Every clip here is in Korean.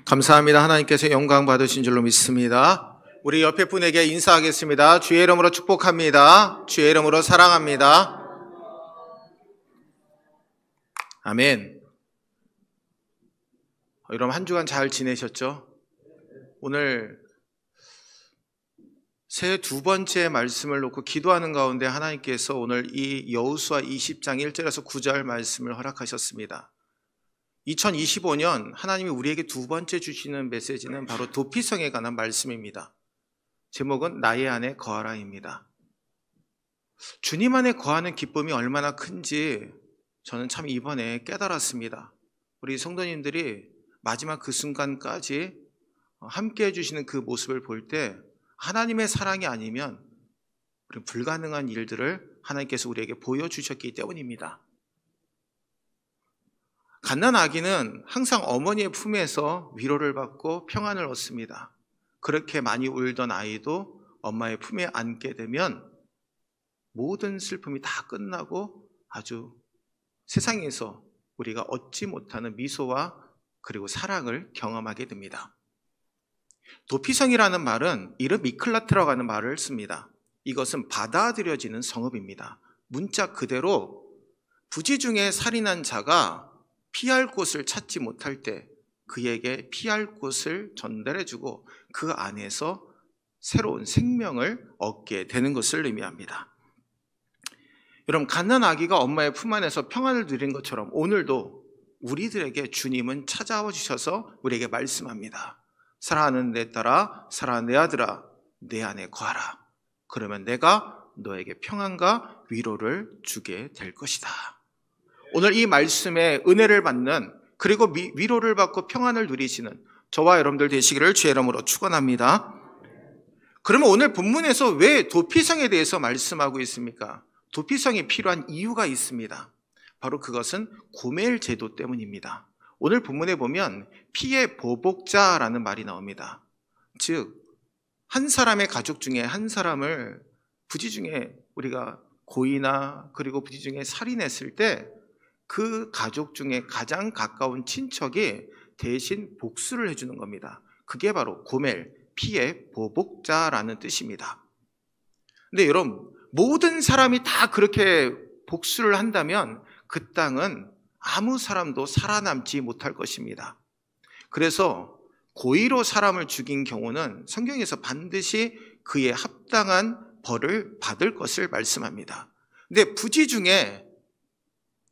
감사합니다. 하나님께서 영광 받으신 줄로 믿습니다. 우리 옆에 분에게 인사하겠습니다. 주의 이름으로 축복합니다. 주의 이름으로 사랑합니다. 아멘. 여러분 한 주간 잘 지내셨죠? 오늘 새 두 번째 말씀을 놓고 기도하는 가운데 하나님께서 오늘 이 여호수아 20장 1절에서 9절 말씀을 허락하셨습니다. 2025년 하나님이 우리에게 두 번째 주시는 메시지는 바로 도피성에 관한 말씀입니다. 제목은 나의 안에 거하라입니다. 주님 안에 거하는 기쁨이 얼마나 큰지 저는 참 이번에 깨달았습니다. 우리 성도님들이 마지막 그 순간까지 함께 해주시는 그 모습을 볼 때 하나님의 사랑이 아니면 불가능한 일들을 하나님께서 우리에게 보여주셨기 때문입니다. 갓난 아기는 항상 어머니의 품에서 위로를 받고 평안을 얻습니다. 그렇게 많이 울던 아이도 엄마의 품에 안게 되면 모든 슬픔이 다 끝나고 아주 세상에서 우리가 얻지 못하는 미소와 그리고 사랑을 경험하게 됩니다. 도피성이라는 말은 이름 미클라트라고 하는 말을 씁니다. 이것은 받아들여지는 성읍입니다. 문자 그대로 부지 중에 살인한 자가 피할 곳을 찾지 못할 때 그에게 피할 곳을 전달해주고 그 안에서 새로운 생명을 얻게 되는 것을 의미합니다. 여러분, 갓난 아기가 엄마의 품 안에서 평안을 누린 것처럼 오늘도 우리들에게 주님은 찾아와 주셔서 우리에게 말씀합니다. 사랑하는 내 딸아, 사랑하는 내 아들아, 내 안에 거하라. 그러면 내가 너에게 평안과 위로를 주게 될 것이다. 오늘 이 말씀에 은혜를 받는 그리고 위로를 받고 평안을 누리시는 저와 여러분들 되시기를 주의 이름으로 축원합니다. 그러면 오늘 본문에서 왜 도피성에 대해서 말씀하고 있습니까? 도피성이 필요한 이유가 있습니다. 바로 그것은 고멜 제도 때문입니다. 오늘 본문에 보면 피의 보복자라는 말이 나옵니다. 즉, 한 사람의 가족 중에 한 사람을 부지 중에 우리가 고의나 그리고 부지 중에 살인했을 때 그 가족 중에 가장 가까운 친척이 대신 복수를 해주는 겁니다. 그게 바로 고멜, 피의 보복자라는 뜻입니다. 근데 여러분, 모든 사람이 다 그렇게 복수를 한다면 그 땅은 아무 사람도 살아남지 못할 것입니다. 그래서 고의로 사람을 죽인 경우는 성경에서 반드시 그에 합당한 벌을 받을 것을 말씀합니다. 근데 부지 중에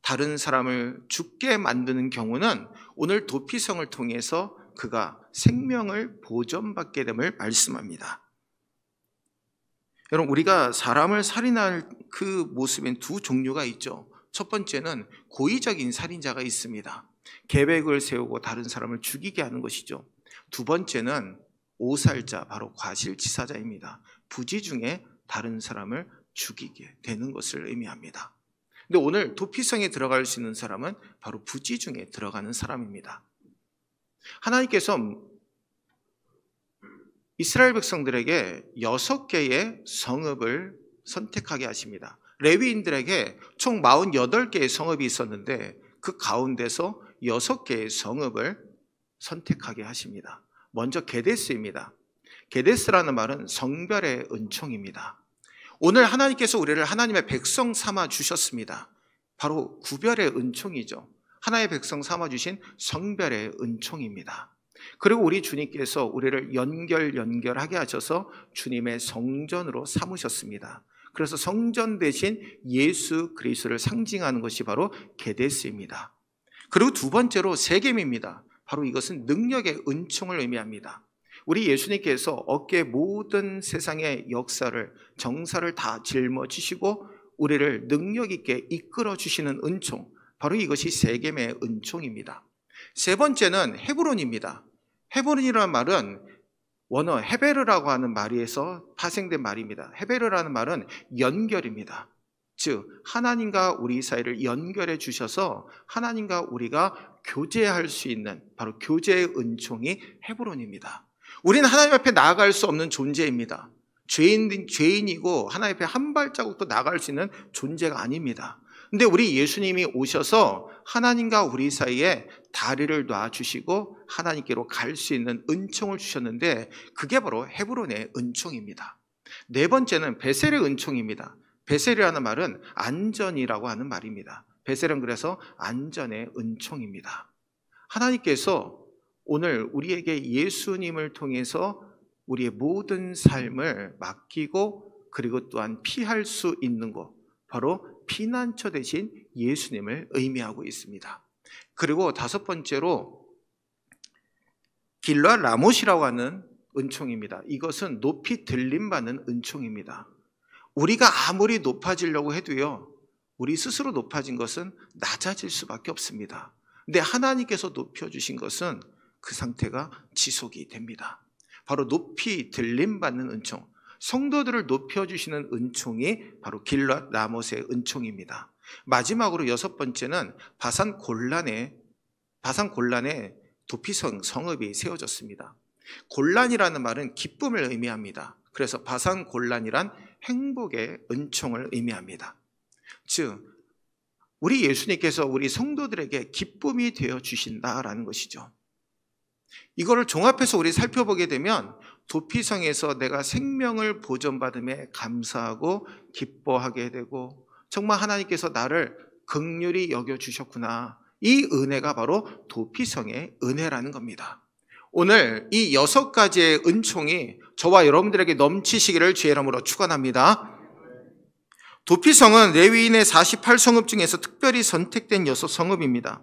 다른 사람을 죽게 만드는 경우는 오늘 도피성을 통해서 그가 생명을 보존받게 됨을 말씀합니다. 여러분, 우리가 사람을 살인할 그 모습엔 두 종류가 있죠. 첫 번째는 고의적인 살인자가 있습니다. 계획을 세우고 다른 사람을 죽이게 하는 것이죠. 두 번째는 오살자, 바로 과실치사자입니다. 부지 중에 다른 사람을 죽이게 되는 것을 의미합니다. 근데 오늘 도피성에 들어갈 수 있는 사람은 바로 부지 중에 들어가는 사람입니다. 하나님께서 이스라엘 백성들에게 6개의 성읍을 선택하게 하십니다. 레위인들에게 총 48개의 성읍이 있었는데 그 가운데서 6개의 성읍을 선택하게 하십니다. 먼저 게데스입니다. 게데스라는 말은 성별의 은총입니다. 오늘 하나님께서 우리를 하나님의 백성 삼아 주셨습니다. 바로 구별의 은총이죠. 하나의 백성 삼아 주신 성별의 은총입니다. 그리고 우리 주님께서 우리를 연결하게 하셔서 주님의 성전으로 삼으셨습니다. 그래서 성전 대신 예수 그리스도를 상징하는 것이 바로 게데스입니다. 그리고 두 번째로 세겜입니다. 바로 이것은 능력의 은총을 의미합니다. 우리 예수님께서 어깨에 모든 세상의 역사를, 정사를 다 짊어지시고 우리를 능력 있게 이끌어 주시는 은총, 바로 이것이 세겜의 은총입니다. 세 번째는 헤브론입니다. 헤브론이라는 말은 원어 헤베르라고 하는 말에서 파생된 말입니다. 헤베르라는 말은 연결입니다. 즉 하나님과 우리 사이를 연결해 주셔서 하나님과 우리가 교제할 수 있는 바로 교제의 은총이 헤브론입니다. 우리는 하나님 앞에 나아갈 수 없는 존재입니다. 죄인이고 하나님 앞에 한 발자국도 나아갈 수 있는 존재가 아닙니다. 근데 우리 예수님이 오셔서 하나님과 우리 사이에 다리를 놔주시고 하나님께로 갈 수 있는 은총을 주셨는데 그게 바로 헤브론의 은총입니다. 네 번째는 베셀의 은총입니다. 베셀이라는 말은 안전이라고 하는 말입니다. 베셀은 그래서 안전의 은총입니다. 하나님께서 오늘 우리에게 예수님을 통해서 우리의 모든 삶을 맡기고 그리고 또한 피할 수 있는 곳, 바로 피난처 대신 예수님을 의미하고 있습니다. 그리고 다섯 번째로 길르앗 라못이라고 하는 은총입니다. 이것은 높이 들림받는 은총입니다. 우리가 아무리 높아지려고 해도요, 우리 스스로 높아진 것은 낮아질 수밖에 없습니다. 근데 하나님께서 높여주신 것은 그 상태가 지속이 됩니다. 바로 높이 들림받는 은총, 성도들을 높여주시는 은총이 바로 길르앗 라못의 은총입니다. 마지막으로 여섯 번째는 바산 골란에 도피성 성읍이 세워졌습니다. 골란이라는 말은 기쁨을 의미합니다. 그래서 바산 골란이란 행복의 은총을 의미합니다. 즉 우리 예수님께서 우리 성도들에게 기쁨이 되어 주신다라는 것이죠. 이거를 종합해서 우리 살펴보게 되면 도피성에서 내가 생명을 보존받음에 감사하고 기뻐하게 되고 정말 하나님께서 나를 긍휼히 여겨주셨구나. 이 은혜가 바로 도피성의 은혜라는 겁니다. 오늘 이 6가지의 은총이 저와 여러분들에게 넘치시기를 주의 이름으로 축원합니다. 도피성은 레위인의 48성읍 중에서 특별히 선택된 6성읍입니다.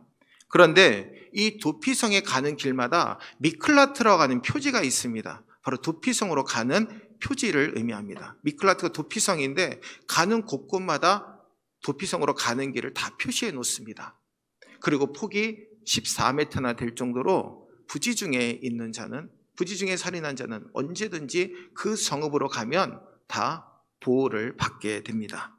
그런데 이 도피성에 가는 길마다 미클라트라고 하는 표지가 있습니다. 바로 도피성으로 가는 표지를 의미합니다. 미클라트가 도피성인데 가는 곳곳마다 도피성으로 가는 길을 다 표시해 놓습니다. 그리고 폭이 14m나 될 정도로 부지 중에 살인한 자는 언제든지 그 성읍으로 가면 다 보호를 받게 됩니다.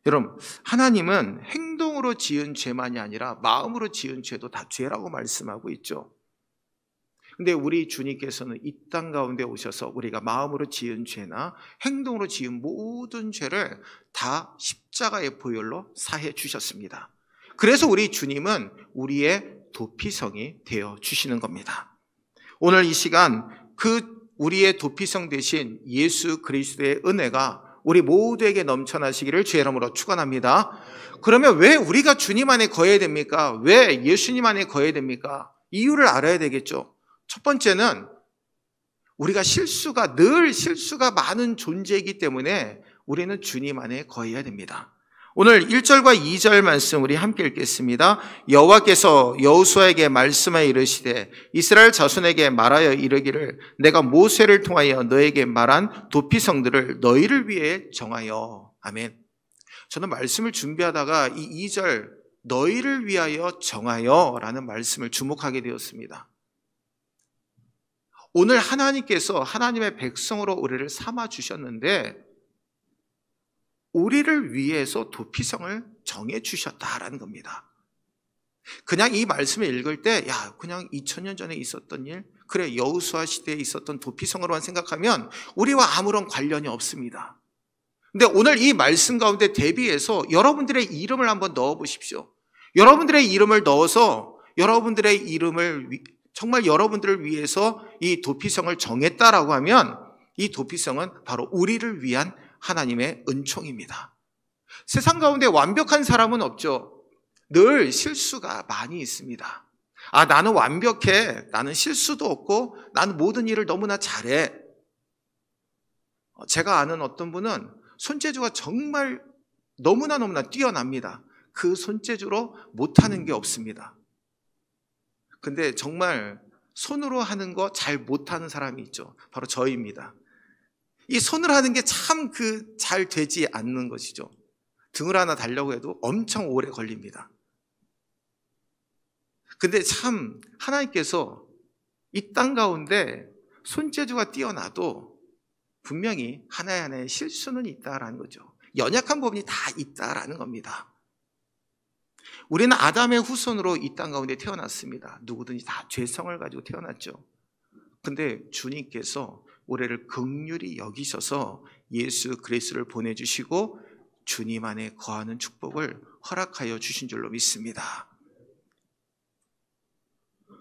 여러분, 하나님은 행동으로 지은 죄만이 아니라 마음으로 지은 죄도 다 죄라고 말씀하고 있죠. 근데 우리 주님께서는 이 땅 가운데 오셔서 우리가 마음으로 지은 죄나 행동으로 지은 모든 죄를 다 십자가의 보혈로 사해 주셨습니다. 그래서 우리 주님은 우리의 도피성이 되어 주시는 겁니다. 오늘 이 시간 우리의 도피성 대신 예수 그리스도의 은혜가 우리 모두에게 넘쳐나시기를 주의 이름으로 축원합니다. 그러면 왜 우리가 주님 안에 거해야 됩니까? 왜 예수님 안에 거해야 됩니까? 이유를 알아야 되겠죠. 첫 번째는 우리가 늘 실수가 많은 존재이기 때문에 우리는 주님 안에 거해야 됩니다. 오늘 1절과 2절 말씀 우리 함께 읽겠습니다. 여호와께서 여호수아에게 말씀하여 이르시되 이스라엘 자손에게 말하여 이르기를 내가 모세를 통하여 너에게 말한 도피성들을 너희를 위해 정하여. 아멘. 저는 말씀을 준비하다가 이 2절 너희를 위하여 정하여 라는 말씀을 주목하게 되었습니다. 오늘 하나님께서 하나님의 백성으로 우리를 삼아 주셨는데 우리를 위해서 도피성을 정해 주셨다라는 겁니다. 그냥 이 말씀을 읽을 때 그냥 2000년 전에 있었던 일, 그래 여호수아 시대에 있었던 도피성으로만 생각하면 우리와 아무런 관련이 없습니다. 근데 오늘 이 말씀 가운데 대비해서 여러분들의 이름을 한번 넣어 보십시오. 여러분들의 이름을 넣어서 정말 여러분들을 위해서 이 도피성을 정했다라고 하면 이 도피성은 바로 우리를 위한 하나님의 은총입니다. 세상 가운데 완벽한 사람은 없죠. 늘 실수가 많이 있습니다. 나는 완벽해. 나는 실수도 없고 나는 모든 일을 너무나 잘해. 제가 아는 어떤 분은 손재주가 정말 너무나 뛰어납니다. 그 손재주로 못하는 게 없습니다. 근데 정말 손으로 하는 거 잘 못하는 사람이 있죠. 바로 저입니다. 이 손을 하는 게 참 잘 되지 않는 것이죠. 등을 하나 달려고 해도 엄청 오래 걸립니다. 근데 참 하나님께서 이 땅 가운데 손재주가 뛰어나도 분명히 하나의 실수는 있다라는 거죠. 연약한 부분이 다 있다라는 겁니다. 우리는 아담의 후손으로 이 땅 가운데 태어났습니다. 누구든지 다 죄성을 가지고 태어났죠. 근데 주님께서 우리를 긍휼히 여기셔서 예수 그리스도를 보내주시고 주님 안에 거하는 축복을 허락하여 주신 줄로 믿습니다.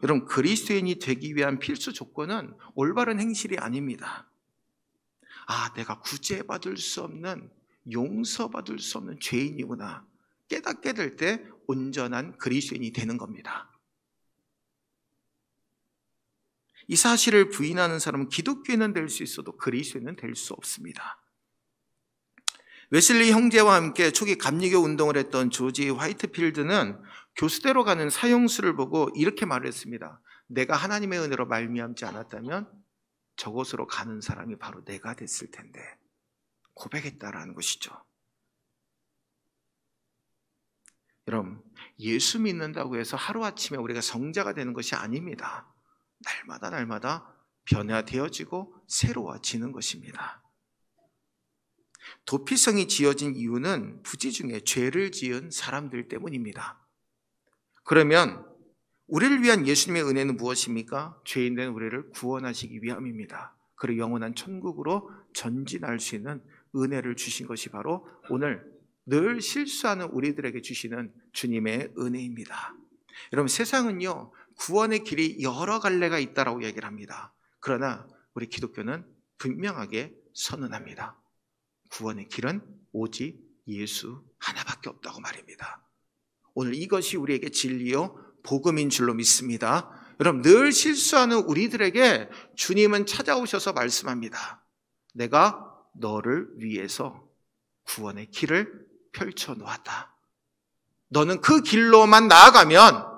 여러분, 그리스도인이 되기 위한 필수 조건은 올바른 행실이 아닙니다. 내가 구제받을 수 없는, 용서받을 수 없는 죄인이구나 깨닫게 될 때 온전한 그리스도인이 되는 겁니다. 이 사실을 부인하는 사람은 기독교인은 될 수 있어도 그리스도인은 될 수 없습니다. 웨슬리 형제와 함께 초기 감리교 운동을 했던 조지 화이트필드는 교수대로 가는 사형수를 보고 이렇게 말했습니다. 내가 하나님의 은혜로 말미암지 않았다면 저곳으로 가는 사람이 바로 내가 됐을 텐데, 고백했다라는 것이죠. 여러분, 예수 믿는다고 해서 하루아침에 우리가 성자가 되는 것이 아닙니다. 날마다 변화되어지고 새로워지는 것입니다. 도피성이 지어진 이유는 부지 중에 죄를 지은 사람들 때문입니다. 그러면 우리를 위한 예수님의 은혜는 무엇입니까? 죄인된 우리를 구원하시기 위함입니다. 그리고 영원한 천국으로 전진할 수 있는 은혜를 주신 것이 바로 오늘 늘 실수하는 우리들에게 주시는 주님의 은혜입니다. 여러분, 세상은요, 구원의 길이 여러 갈래가 있다라고 얘기를 합니다. 그러나 우리 기독교는 분명하게 선언합니다. 구원의 길은 오직 예수 하나밖에 없다고 말입니다. 오늘 이것이 우리에게 진리요 복음인 줄로 믿습니다. 여러분, 늘 실수하는 우리들에게 주님은 찾아오셔서 말씀합니다. 내가 너를 위해서 구원의 길을 펼쳐 놓았다. 너는 그 길로만 나아가면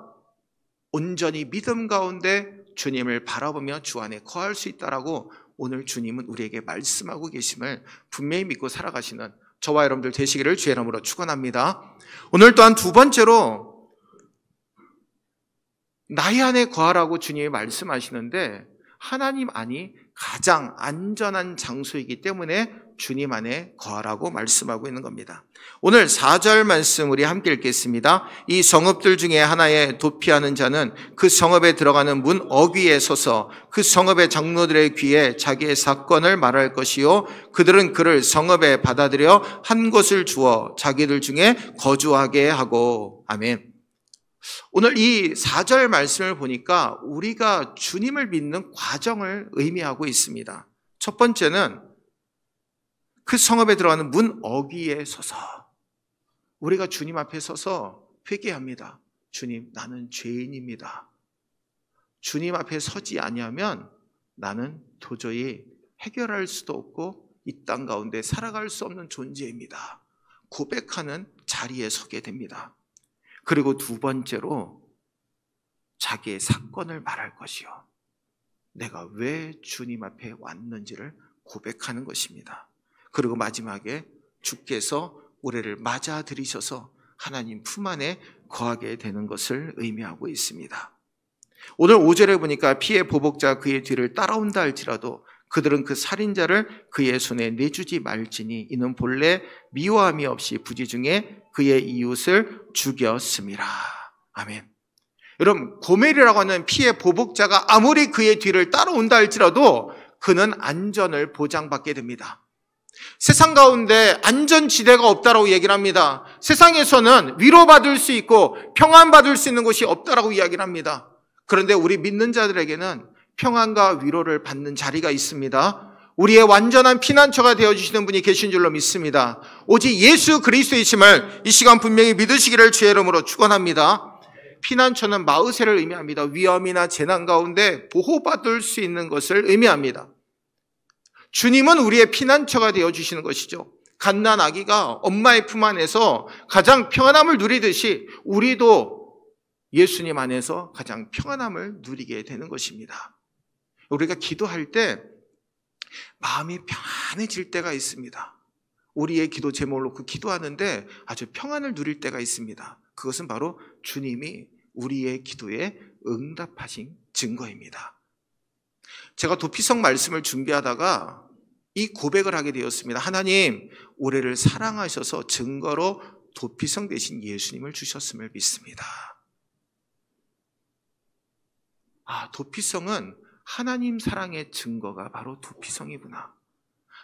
온전히 믿음 가운데 주님을 바라보며 주 안에 거할 수 있다라고 오늘 주님은 우리에게 말씀하고 계심을 분명히 믿고 살아가시는 저와 여러분들 되시기를 주의 이름으로 축원합니다. 오늘 또한 두 번째로 나의 안에 거하라고 주님이 말씀하시는데, 하나님 안이 가장 안전한 장소이기 때문에 주님 안에 거하라고 말씀하고 있는 겁니다. 오늘 4절 말씀 우리 함께 읽겠습니다. 이 성읍들 중에 하나에 도피하는 자는 그 성읍에 들어가는 문 어귀에 서서 그 성읍의 장로들의 귀에 자기의 사건을 말할 것이요, 그들은 그를 성읍에 받아들여 한 곳을 주어 자기들 중에 거주하게 하고. 아멘. 오늘 이 4절 말씀을 보니까 우리가 주님을 믿는 과정을 의미하고 있습니다. 첫 번째는 그 성읍에 들어가는 문 어귀에 서서, 우리가 주님 앞에 서서 회개합니다. 주님, 나는 죄인입니다. 주님 앞에 서지 아니하면 나는 도저히 해결할 수도 없고 이 땅 가운데 살아갈 수 없는 존재입니다. 고백하는 자리에 서게 됩니다. 그리고 두 번째로 자기의 사건을 말할 것이요, 내가 왜 주님 앞에 왔는지를 고백하는 것입니다. 그리고 마지막에 주께서 우리를 맞아들이셔서 하나님 품 안에 거하게 되는 것을 의미하고 있습니다. 오늘 5절에 보니까 피의 보복자 그의 뒤를 따라온다 할지라도 그들은 그 살인자를 그의 손에 내주지 말지니 이는 본래 미워함이 없이 부지 중에 그의 이웃을 죽였음이라. 아멘. 여러분, 고멜이라고 하는 피의 보복자가 아무리 그의 뒤를 따라온다 할지라도 그는 안전을 보장받게 됩니다. 세상 가운데 안전지대가 없다라고 얘기를 합니다. 세상에서는 위로받을 수 있고 평안받을 수 있는 곳이 없다라고 이야기를 합니다. 그런데 우리 믿는 자들에게는 평안과 위로를 받는 자리가 있습니다. 우리의 완전한 피난처가 되어주시는 분이 계신 줄로 믿습니다. 오직 예수 그리스도이심을 이 시간 분명히 믿으시기를 주의 이름으로 축원합니다. 피난처는 마으세를 의미합니다. 위험이나 재난 가운데 보호받을 수 있는 것을 의미합니다. 주님은 우리의 피난처가 되어주시는 것이죠. 갓난 아기가 엄마의 품 안에서 가장 평안함을 누리듯이 우리도 예수님 안에서 가장 평안함을 누리게 되는 것입니다. 우리가 기도할 때 마음이 평안해질 때가 있습니다. 우리의 기도 제목을 놓고 기도하는데 아주 평안을 누릴 때가 있습니다. 그것은 바로 주님이 우리의 기도에 응답하신 증거입니다. 제가 도피성 말씀을 준비하다가 이 고백을 하게 되었습니다. 하나님, 우리를 사랑하셔서 증거로 도피성 되신 예수님을 주셨음을 믿습니다. 도피성은 하나님 사랑의 증거가 바로 도피성이구나.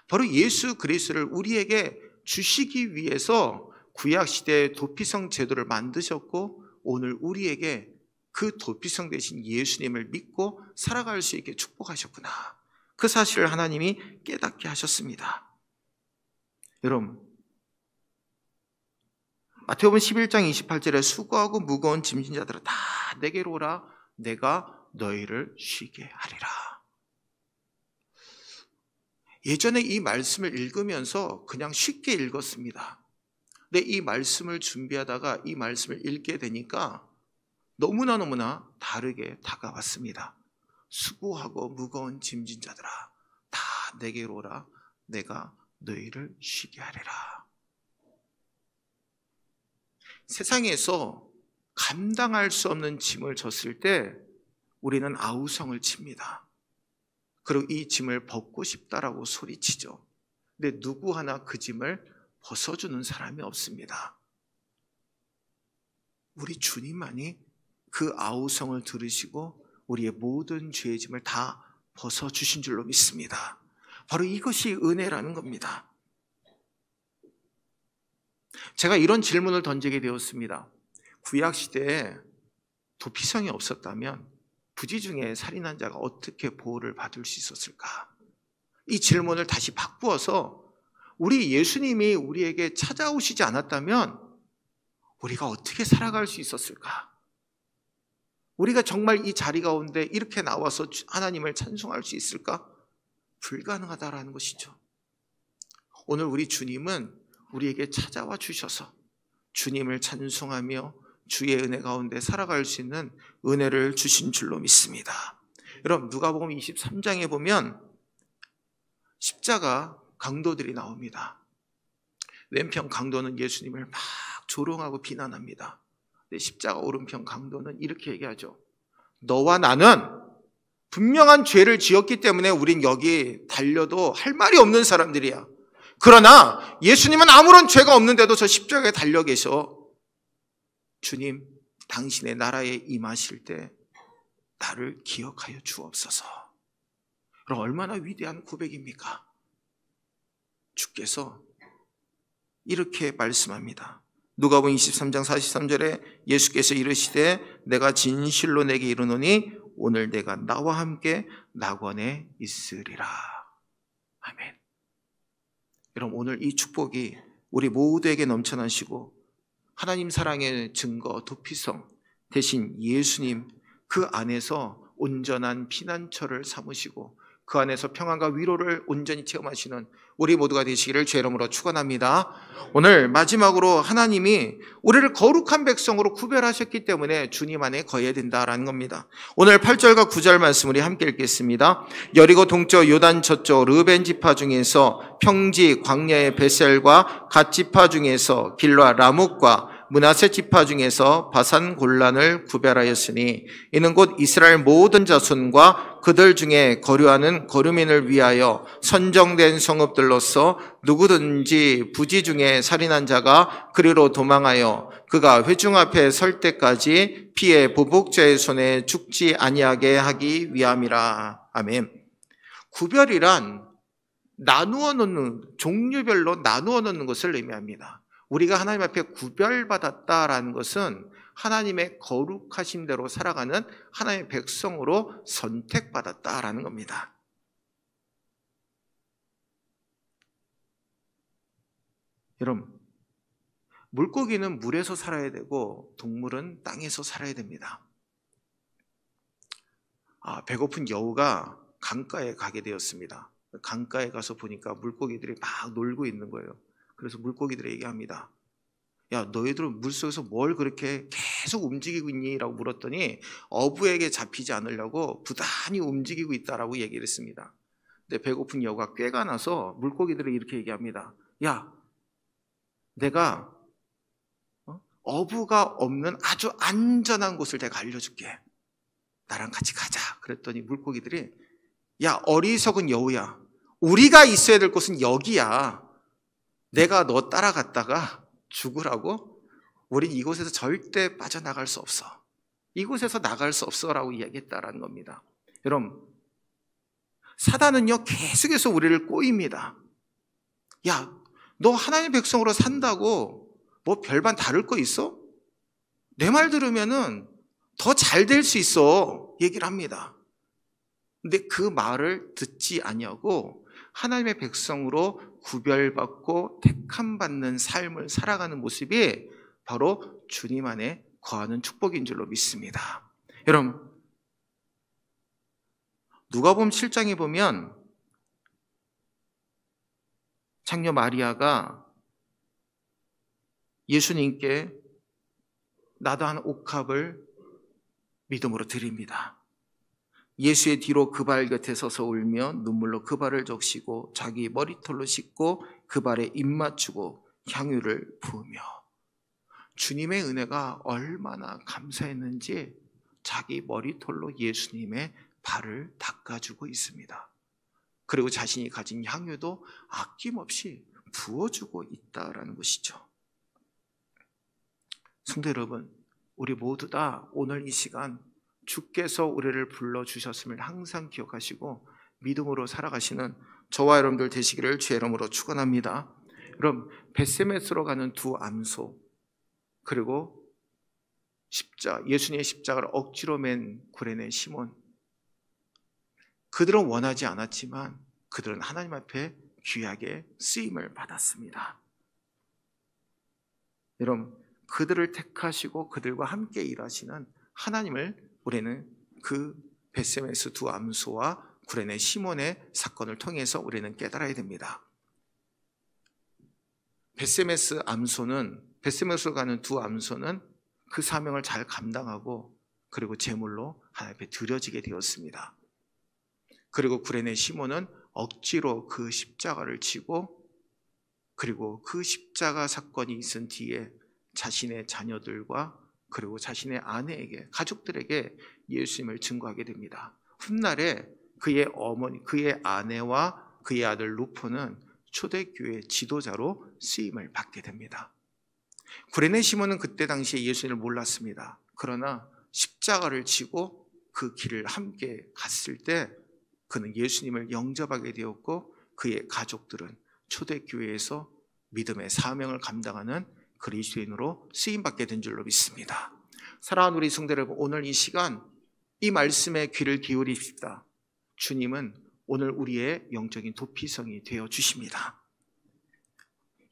바로 예수 그리스도를 우리에게 주시기 위해서 구약시대에 도피성 제도를 만드셨고 오늘 우리에게 그 도피성 대신 예수님을 믿고 살아갈 수 있게 축복하셨구나. 그 사실을 하나님이 깨닫게 하셨습니다. 여러분, 마태복음 11장 28절에 수고하고 무거운 짐진 자들아 다 내게로 오라 내가 너희를 쉬게 하리라. 예전에 이 말씀을 읽으면서 그냥 쉽게 읽었습니다. 근데 이 말씀을 준비하다가 이 말씀을 읽게 되니까 너무나 다르게 다가왔습니다. 수고하고 무거운 짐진 자들아 다 내게로 오라 내가 너희를 쉬게 하리라. 세상에서 감당할 수 없는 짐을 졌을 때 우리는 아우성을 칩니다. 그리고 이 짐을 벗고 싶다라고 소리치죠. 근데 누구 하나 그 짐을 벗어주는 사람이 없습니다. 우리 주님만이 그 아우성을 들으시고 우리의 모든 죄의 짐을 다 벗어주신 줄로 믿습니다. 바로 이것이 은혜라는 겁니다. 제가 이런 질문을 던지게 되었습니다. 구약시대에 도피성이 없었다면 부지 중에 살인한 자가 어떻게 보호를 받을 수 있었을까? 이 질문을 다시 바꾸어서 우리 예수님이 우리에게 찾아오시지 않았다면 우리가 어떻게 살아갈 수 있었을까? 우리가 정말 이 자리 가운데 이렇게 나와서 하나님을 찬송할 수 있을까? 불가능하다라는 것이죠. 오늘 우리 주님은 우리에게 찾아와 주셔서 주님을 찬송하며 주의 은혜 가운데 살아갈 수 있는 은혜를 주신 줄로 믿습니다. 여러분, 누가복음 23장에 보면 십자가 강도들이 나옵니다. 왼편 강도는 예수님을 막 조롱하고 비난합니다. 근데 십자가 오른편 강도는 이렇게 얘기하죠. 너와 나는 분명한 죄를 지었기 때문에 우린 여기 달려도 할 말이 없는 사람들이야. 그러나 예수님은 아무런 죄가 없는데도 저 십자가에 달려 계셔. 주님, 당신의 나라에 임하실 때 나를 기억하여 주옵소서. 그럼 얼마나 위대한 고백입니까? 주께서 이렇게 말씀합니다. 누가복음 23장 43절에 예수께서 이르시되 내가 진실로 내게 이르노니 오늘 내가 나와 함께 낙원에 있으리라. 아멘. 여러분, 오늘 이 축복이 우리 모두에게 넘쳐나시고 하나님 사랑의 증거 도피성 대신 예수님 그 안에서 온전한 피난처를 삼으시고 그 안에서 평안과 위로를 온전히 체험하시는 우리 모두가 되시기를 주의 이름으로 축원합니다. 오늘 마지막으로 하나님이 우리를 거룩한 백성으로 구별하셨기 때문에 주님 안에 거해야 된다라는 겁니다. 오늘 8절과 9절 말씀 우리 함께 읽겠습니다. 여리고 동쪽 요단 저쪽 르벤 지파 중에서 평지 광야의 베셀과 갓 지파 중에서 길라 라목과 므낫세 지파 중에서 바산 골란을 구별하였으니 이는 곧 이스라엘 모든 자손과 그들 중에 거류하는 거류민을 위하여 선정된 성읍들로서 누구든지 부지 중에 살인한 자가 그리로 도망하여 그가 회중 앞에 설 때까지 피해 보복자의 손에 죽지 아니하게 하기 위함이라. 아멘. 구별이란 나누어 놓는, 종류별로 나누어 놓는 것을 의미합니다. 우리가 하나님 앞에 구별받았다라는 것은 하나님의 거룩하심대로 살아가는 하나님의 백성으로 선택받았다라는 겁니다. 여러분, 물고기는 물에서 살아야 되고 동물은 땅에서 살아야 됩니다. 배고픈 여우가 강가에 가게 되었습니다. 강가에 가서 보니까 물고기들이 막 놀고 있는 거예요. 그래서 물고기들이 얘기합니다. 야, 너희들은 물속에서 뭘 그렇게 계속 움직이고 있니? 라고 물었더니 어부에게 잡히지 않으려고 부단히 움직이고 있다라고 얘기를 했습니다. 근데 배고픈 여우가 꾀가 나서 물고기들이 이렇게 얘기합니다. 야, 내가 어부가 없는 아주 안전한 곳을 내가 알려줄게. 나랑 같이 가자. 그랬더니 물고기들이 야, 어리석은 여우야. 우리가 있어야 될 곳은 여기야. 내가 너 따라갔다가 죽으라고? 우린 이곳에서 절대 빠져나갈 수 없어. 이곳에서 나갈 수 없어라고 이야기했다라는 겁니다. 여러분, 사단은요 계속해서 우리를 꼬입니다. 야, 너 하나님의 백성으로 산다고 뭐 별반 다를 거 있어? 내 말 들으면은 더 잘 될 수 있어. 얘기를 합니다. 근데 그 말을 듣지 아니하고 하나님의 백성으로 구별받고 택함받는 삶을 살아가는 모습이 바로 주님 안에 거하는 축복인 줄로 믿습니다. 여러분, 누가복음 7장에 보면 장녀 마리아가 예수님께 나도 한 옥합을 믿음으로 드립니다. 예수의 뒤로 그 발 곁에 서서 울며 눈물로 그 발을 적시고 자기 머리털로 씻고 그 발에 입 맞추고 향유를 부으며, 주님의 은혜가 얼마나 감사했는지 자기 머리털로 예수님의 발을 닦아주고 있습니다. 그리고 자신이 가진 향유도 아낌없이 부어주고 있다라는 것이죠. 성도 여러분, 우리 모두 다 오늘 이 시간 주께서 우리를 불러주셨음을 항상 기억하시고 믿음으로 살아가시는 저와 여러분들 되시기를 주의 이름으로 축원합니다. 여러분, 벳세메스로 가는 두 암소, 그리고 예수님의 십자가를 억지로 맨 구레네 시몬, 그들은 원하지 않았지만 그들은 하나님 앞에 귀하게 쓰임을 받았습니다. 여러분, 그들을 택하시고 그들과 함께 일하시는 하나님을 우리는 그 벳세메스 두 암소와 구레네 시몬의 사건을 통해서 우리는 깨달아야 됩니다. 벳세메스로 가는 두 암소는 그 사명을 잘 감당하고 그리고 제물로 하나님 앞에 드려지게 되었습니다. 그리고 구레네 시몬은 억지로 그 십자가를 지고, 그리고 그 십자가 사건이 있은 뒤에 자신의 자녀들과 그리고 자신의 아내에게, 가족들에게 예수님을 증거하게 됩니다. 훗날에 그의 어머니, 그의 아내와 그의 아들 루포는 초대교회 지도자로 쓰임을 받게 됩니다. 구레네 시몬은 그때 당시에 예수님을 몰랐습니다. 그러나 십자가를 지고 그 길을 함께 갔을 때 그는 예수님을 영접하게 되었고, 그의 가족들은 초대교회에서 믿음의 사명을 감당하는 그리스도인으로 쓰임받게 된 줄로 믿습니다. 사랑하는 우리 성도 여러분, 오늘 이 시간 이 말씀에 귀를 기울입시다. 주님은 오늘 우리의 영적인 도피성이 되어 주십니다.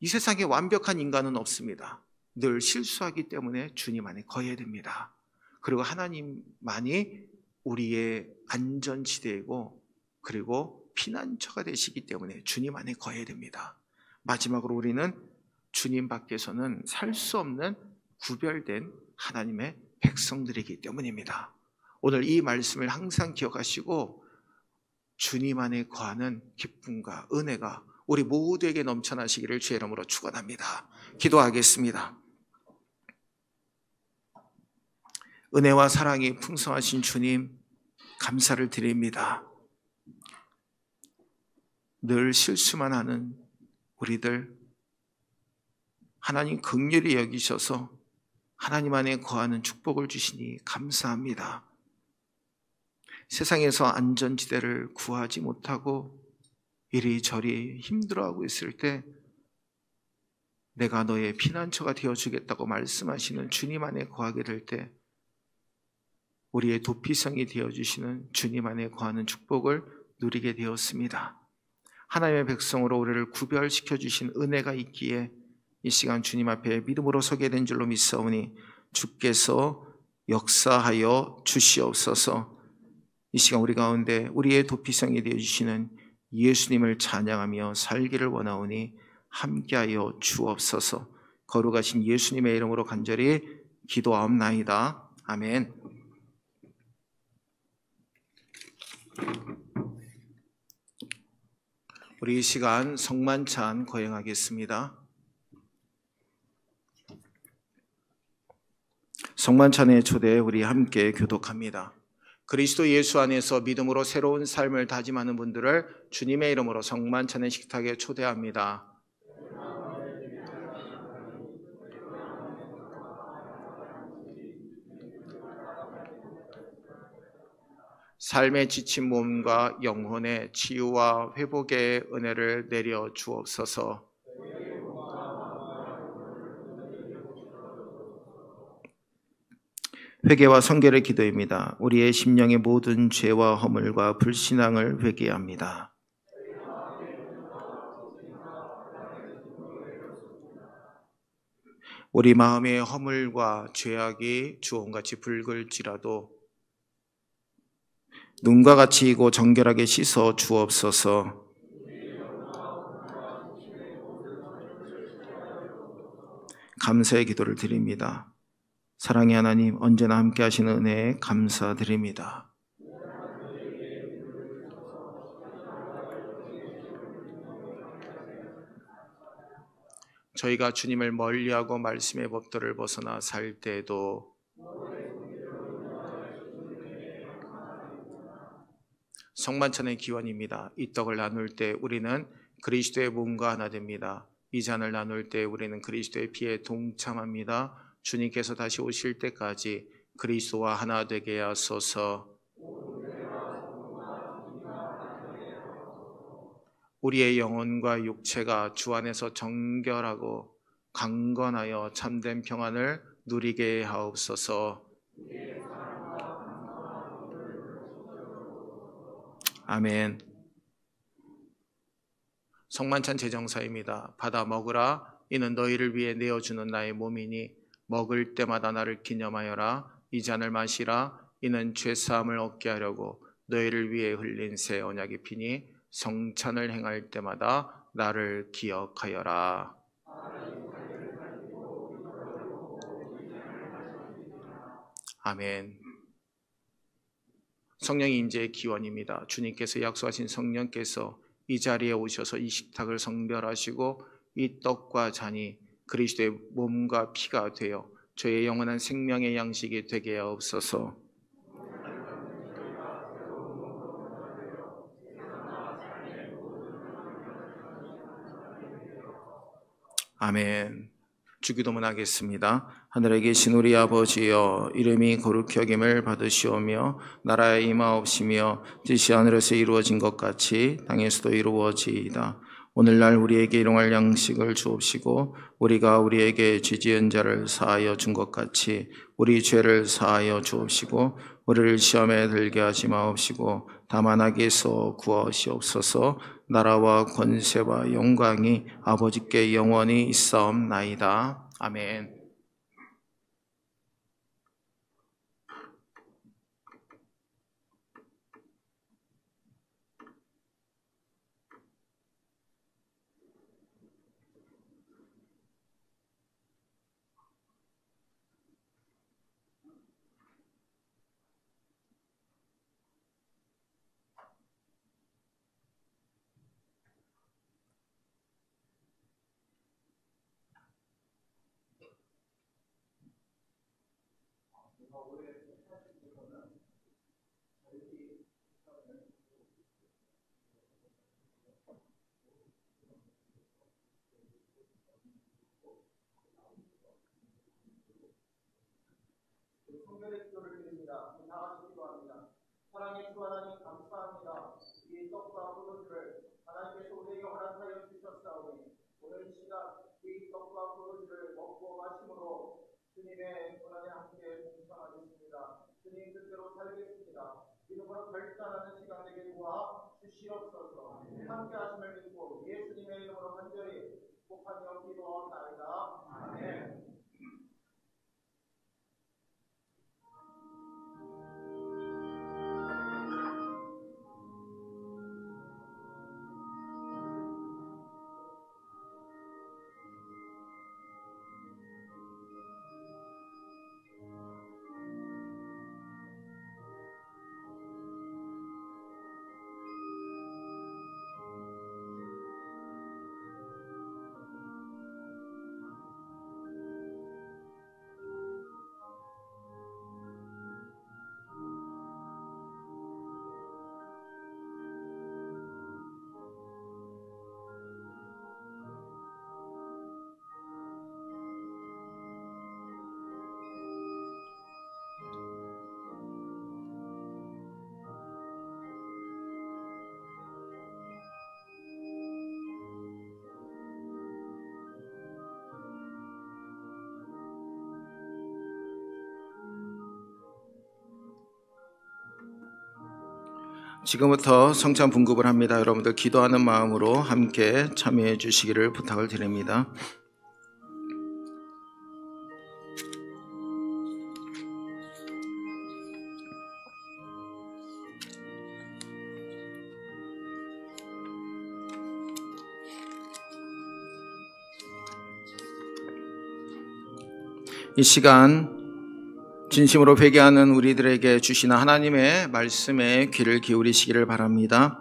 이 세상에 완벽한 인간은 없습니다. 늘 실수하기 때문에 주님 안에 거해야 됩니다. 그리고 하나님만이 우리의 안전지대이고 그리고 피난처가 되시기 때문에 주님 안에 거해야 됩니다. 마지막으로 우리는 주님 밖에서는 살 수 없는 구별된 하나님의 백성들이기 때문입니다. 오늘 이 말씀을 항상 기억하시고 주님 안에 거하는 기쁨과 은혜가 우리 모두에게 넘쳐나시기를 주의 이름으로 축원합니다. 기도하겠습니다. 은혜와 사랑이 풍성하신 주님, 감사를 드립니다. 늘 실수만 하는 우리들 하나님 긍휼히 여기셔서 하나님 안에 거하는 축복을 주시니 감사합니다. 세상에서 안전지대를 구하지 못하고 이리저리 힘들어하고 있을 때 내가 너의 피난처가 되어주겠다고 말씀하시는 주님 안에 거하게 될 때 우리의 도피성이 되어주시는 주님 안에 거하는 축복을 누리게 되었습니다. 하나님의 백성으로 우리를 구별시켜 주신 은혜가 있기에 이 시간 주님 앞에 믿음으로 서게 된 줄로 믿사오니 주께서 역사하여 주시옵소서. 이 시간 우리 가운데 우리의 도피성이 되어주시는 예수님을 찬양하며 살기를 원하오니 함께하여 주옵소서. 거룩하신 예수님의 이름으로 간절히 기도하옵나이다. 아멘. 우리 이 시간 성만찬 거행하겠습니다. 성만찬의 초대에 우리 함께 교독합니다. 그리스도 예수 안에서 믿음으로 새로운 삶을 다짐하는 분들을 주님의 이름으로 성만찬의 식탁에 초대합니다. 삶에 지친 몸과 영혼의 치유와 회복의 은혜를 내려 주옵소서. 회개와 성결의 기도입니다. 우리의 심령의 모든 죄와 허물과 불신앙을 회개합니다. 우리 마음의 허물과 죄악이 주홍같이 붉을지라도 눈과 같이 이고 정결하게 씻어 주옵소서. 감사의 기도를 드립니다. 사랑의 하나님, 언제나 함께 하시는 은혜에 감사드립니다. 저희가 주님을 멀리하고 말씀의 법도를 벗어나 살 때에도 성만찬의 기원입니다. 이 떡을 나눌 때 우리는 그리스도의 몸과 하나 됩니다. 이 잔을 나눌 때 우리는 그리스도의 피에 동참합니다. 주님께서 다시 오실 때까지 그리스도와 하나 되게 하소서. 우리의 영혼과 육체가 주 안에서 정결하고 강건하여 참된 평안을 누리게 하옵소서. 아멘. 성만찬 제정사입니다. 받아 먹으라. 이는 너희를 위해 내어주는 나의 몸이니 먹을 때마다 나를 기념하여라. 이 잔을 마시라. 이는 죄사함을 얻게 하려고 너희를 위해 흘린 새 언약의 피니 성찬을 행할 때마다 나를 기억하여라. 아멘. 성령의 임재의 기원입니다. 주님께서 약속하신 성령께서 이 자리에 오셔서 이 식탁을 성별하시고 이 떡과 잔이 그리스도의 몸과 피가 되어 저의 영원한 생명의 양식이 되게 하옵소서. 아멘. 주기도문 하겠습니다. 하늘에 계신 우리 아버지여, 이름이 거룩히 여김을 받으시오며 나라의 임하옵시며 뜻이 하늘에서 이루어진 것 같이 땅에서도 이루어지이다. 오늘날 우리에게 일용할 양식을 주옵시고 우리가 우리에게 죄 지은 자를 사하여 준 것 같이 우리 죄를 사하여 주옵시고 우리를 시험에 들게 하지 마옵시고 다만 악에서 구하시옵소서. 나라와 권세와 영광이 아버지께 영원히 있사옵나이다. 아멘. 성결의 기도를 드립니다. 다 같이 기도합니다. 사랑의 주 하나님 감사합니다. 이 떡과 포도주를 하나님께서 우리에게 허락하여 주셨사오니 오늘 이 시간 이 떡과 포도주를 먹고 마심으로 주님의 고난에 함께 동참하겠습니다. 주님 뜻대로 살겠습니다. 이름으로 결단하는 시간 되게 도와 주시옵소서. 함께 하심을 믿고 예수님의 이름으로 간절히 복하며 기도하옵나이다. 아멘. 지금부터 성찬 분급을 합니다. 여러분들 기도하는 마음으로 함께 참여해 주시기를 부탁을 드립니다. 이 시간 진심으로 회개하는 우리들에게 주시는 하나님의 말씀에 귀를 기울이시기를 바랍니다.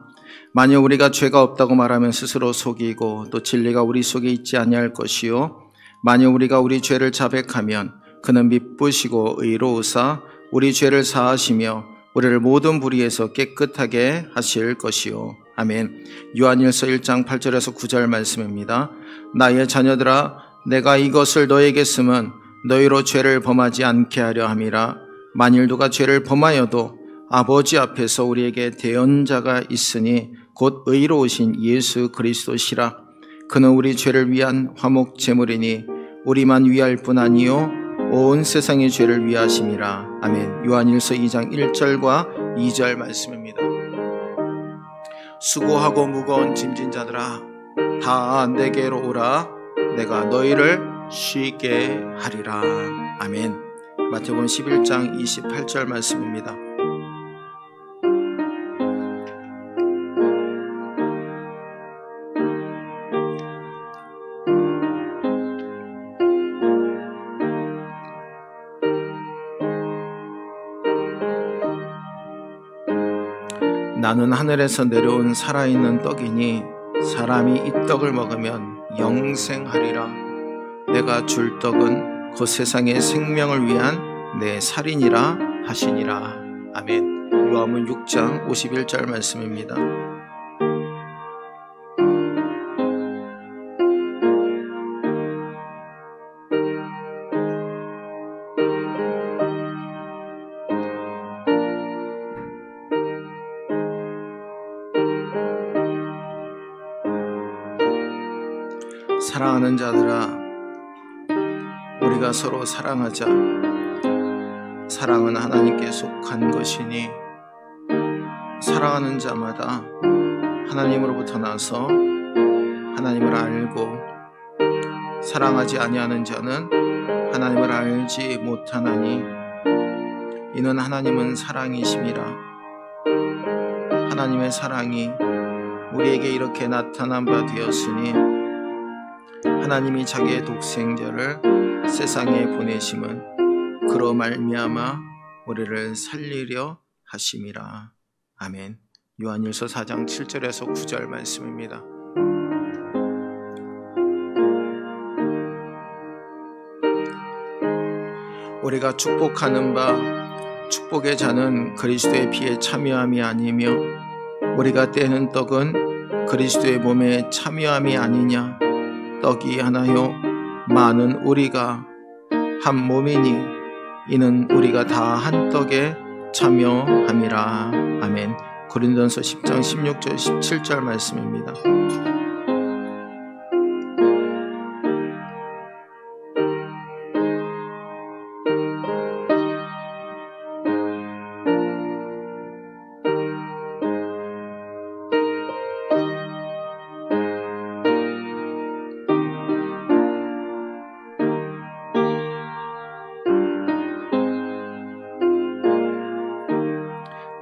만일 우리가 죄가 없다고 말하면 스스로 속이고 또 진리가 우리 속에 있지 아니할 것이요 만일 우리가 우리 죄를 자백하면 그는 미쁘시고 의로우사 우리 죄를 사하시며 우리를 모든 불의에서 깨끗하게 하실 것이요 아멘. 요한일서 1장 8절에서 9절 말씀입니다. 나의 자녀들아 내가 이것을 너에게 쓰면 너희로 죄를 범하지 않게 하려 함이라. 만일 누가 죄를 범하여도 아버지 앞에서 우리에게 대언자가 있으니 곧 의로우신 예수 그리스도시라. 그는 우리 죄를 위한 화목 제물이니 우리만 위할 뿐 아니요 온 세상의 죄를 위하심이라. 아멘. 요한일서 2장 1절과 2절 말씀입니다. 수고하고 무거운 짐진 자들아 다 내게로 오라. 내가 너희를 쉬게 하리라. 아멘. 마태복음 11장 28절 말씀입니다. 나는 하늘에서 내려온 살아있는 떡이니 사람이 이 떡을 먹으면 영생하리라. 내가 줄 떡은 곧 세상의 생명을 위한 내 살이니라 하시니라. 아멘. 요한복음 6장 51절 말씀입니다. 사랑하는 자들아 우리가 서로 사랑하자. 사랑은 하나님께 속한 것이니 사랑하는 자마다 하나님으로부터 나서 하나님을 알고 사랑하지 아니하는 자는 하나님을 알지 못하나니 이는 하나님은 사랑이심이라. 하나님의 사랑이 우리에게 이렇게 나타난 바 되었으니 하나님이 자기의 독생자를 세상에 보내심은 그로 말미암아 우리를 살리려 하심이라. 아멘. 요한일서 4장 7절에서 9절 말씀입니다. 우리가 축복하는 바 축복의 자는 그리스도의 피에 참여함이 아니며 우리가 떼는 떡은 그리스도의 몸에 참여함이 아니냐. 떡이 하나요 많은 우리가 한 몸이니 이는 우리가 다 한 떡에 참여함이라. 아멘. 고린도전서 10장 16절 17절 말씀입니다.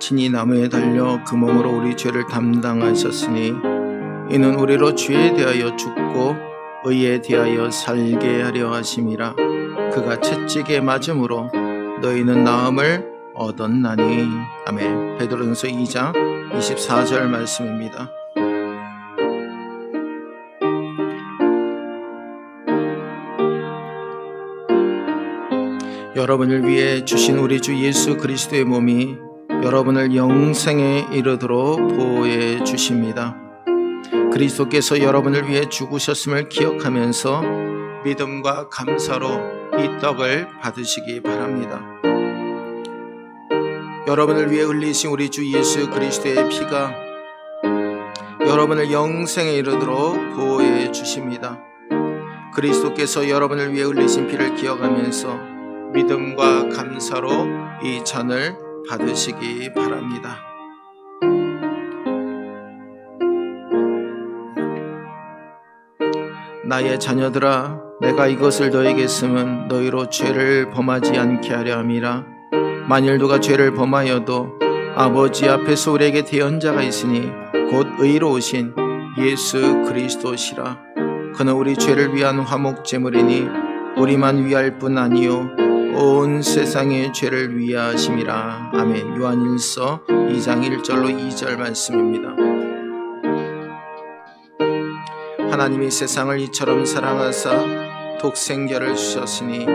친히 나무에 달려 그 몸으로 우리 죄를 담당하셨으니 이는 우리로 죄에 대하여 죽고 의에 대하여 살게 하려 하심이라. 그가 채찍에 맞음으로 너희는 나음을 얻었나니. 아멘. 베드로전서 2장 24절 말씀입니다. 여러분을 위해 주신 우리 주 예수 그리스도의 몸이 여러분을 영생에 이르도록 보호해 주십니다. 그리스도께서 여러분을 위해 죽으셨음을 기억하면서 믿음과 감사로 이 떡을 받으시기 바랍니다. 여러분을 위해 흘리신 우리 주 예수 그리스도의 피가 여러분을 영생에 이르도록 보호해 주십니다. 그리스도께서 여러분을 위해 흘리신 피를 기억하면서 믿음과 감사로 이 잔을 받으시기 바랍니다. 나의 자녀들아, 내가 이것을 너에게 쓰면 너희로 죄를 범하지 않게 하려 함이라. 만일 누가 죄를 범하여도 아버지 앞에서 우리에게 대언자가 있으니 곧 의로우신 예수 그리스도시라. 그는 우리 죄를 위한 화목제물이니 우리만 위할 뿐 아니요 온 세상의 죄를 위하심이라. 아멘. 요한일서 2장 1절로 2절 말씀입니다. 하나님이 세상을 이처럼 사랑하사 독생자를 주셨으니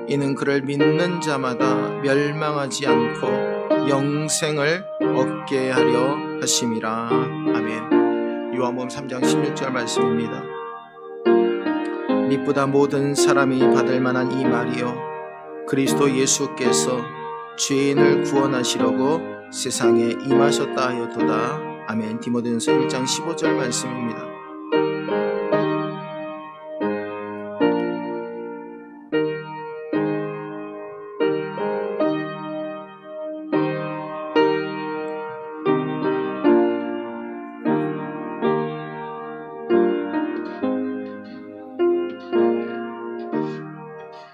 이는 그를 믿는 자마다 멸망하지 않고 영생을 얻게 하려 하심이라. 아멘. 요한복음 3장 16절 말씀입니다. 미쁘다 모든 사람이 받을 만한 이 말이요 그리스도 예수께서 죄인을 구원하시려고 세상에 임하셨다 하였도다. 아멘. 디모데전서 1장 15절 말씀입니다.